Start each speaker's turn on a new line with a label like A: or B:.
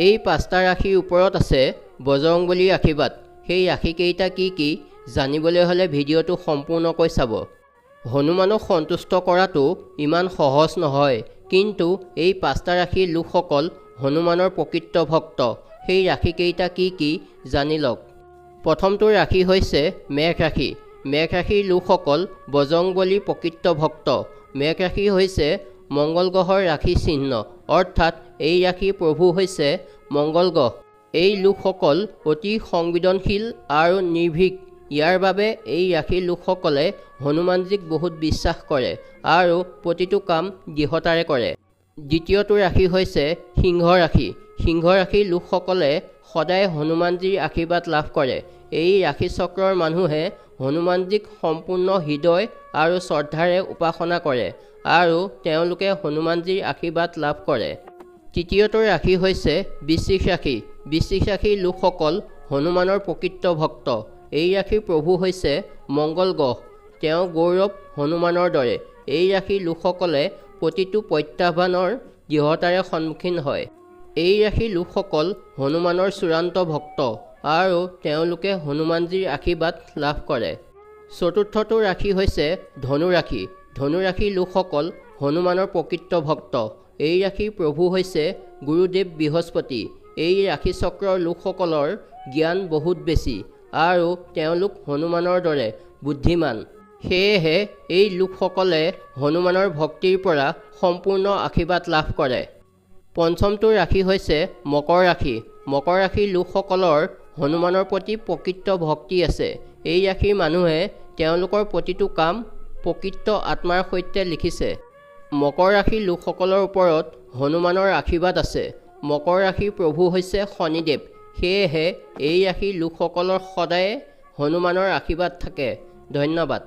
A: এই পাঁচটা ৰাশিৰ ওপৰত আছে বজৰংবলীৰ আশীৰ্বাদ। সেই ৰাশিকেইটা কি কি জানিবলৈ হ'লে ভিডিঅ'টো সম্পূৰ্ণকৈ চাব। হনুমানক সন্তুষ্ট কৰাটো ইমান সহজ নহয়, কিন্তু এই পাঁচটা ৰাশিৰ লোকসকল হনুমানৰ প্ৰকৃত ভক্ত। সেই ৰাশিকেইটা কি কি জানি লওক। প্ৰথমটো ৰাশি হৈছে মেঘ ৰাশি। মেঘ ৰাশিৰ লোকসকল বজৰংবলীৰ প্ৰকৃত ভক্ত। মেঘ ৰাশি হৈছে মংগল গ্ৰহৰ ৰাশি চিহ্ন, অৰ্থাৎ এই ৰাশিৰ প্ৰভু হৈছে মংগল গ্ৰহ। এই লোকসকল অতি সংবেদনশীল আৰু নিৰ্ভীক। ইয়াৰ বাবে এই ৰাশিৰ লোকসকলে হনুমানজীক বহুত বিশ্বাস কৰে আৰু প্ৰতিটো কাম দৃঢ়তাৰে কৰে। দ্বিতীয়টো ৰাশি হৈছে সিংহ ৰাশি। সিংহ ৰাশিৰ লোকসকলে সদায় হনুমানজীৰ আশীৰ্বাদ লাভ কৰে। এই ৰাশিচক্ৰৰ মানুহে হনুমানজীক সম্পূৰ্ণ হৃদয় আৰু শ্ৰদ্ধাৰে উপাসনা কৰে আৰু তেওঁলোকে হনুমানজীৰ আশীৰ্বাদ লাভ কৰে। তৃতীয়টো ৰাশি হৈছে বৃশ্চিক ৰাশি। বৃশ্চিক ৰাশিৰ লোকসকল হনুমানৰ প্ৰকৃত ভক্ত। এই ৰাশিৰ প্ৰভু হৈছে মংগল গ্ৰহ। তেওঁ গৌৰৱ হনুমানৰ দৰে। এই ৰাশিৰ লোকসকলে প্ৰতিটো প্ৰত্যাহ্বানৰ দৃঢ়তাৰে সন্মুখীন হয়। এই ৰাশিৰ লোকসকল হনুমানৰ চূড়ান্ত ভক্ত আৰু তেওঁলোকে হনুমানজীৰ আশীৰ্বাদ লাভ কৰে। চতুৰ্থটো ৰাশি হৈছে ধনু ৰাশি। ধনু ৰাশিৰ লোকসকল হনুমানৰ প্ৰকৃত ভক্ত। এই ৰাশিৰ প্ৰভু হৈছে গুৰুদেৱ বৃহস্পতি। এই ৰাশিচক্ৰৰ লোকসকলৰ জ্ঞান বহুত বেছি আৰু তেওঁলোক হনুমানৰ দৰে বুদ্ধিমান। সেয়েহে এই লোকসকলে হনুমানৰ ভক্তিৰ পৰা সম্পূৰ্ণ আশীৰ্বাদ লাভ কৰে। পঞ্চমটো ৰাশি হৈছে মকৰ ৰাশি। মকৰ ৰাশিৰ লোকসকলৰ হনুমানৰ প্ৰতি প্ৰকৃত ভক্তি আছে। এই ৰাশিৰ মানুহে তেওঁলোকৰ প্ৰতিটো কাম প্ৰকৃত আত্মাৰ সৈতে লিখিছে। মকৰ ৰাশিৰ লোকসকলৰ ওপৰত হনুমানৰ আশীৰ্বাদ আছে। মকৰ ৰাশিৰ প্ৰভু হৈছে শনিদেৱ। সেয়েহে এই ৰাশিৰ লোকসকলৰ সদায়ে হনুমানৰ আশীৰ্বাদ থাকে। ধন্যবাদ।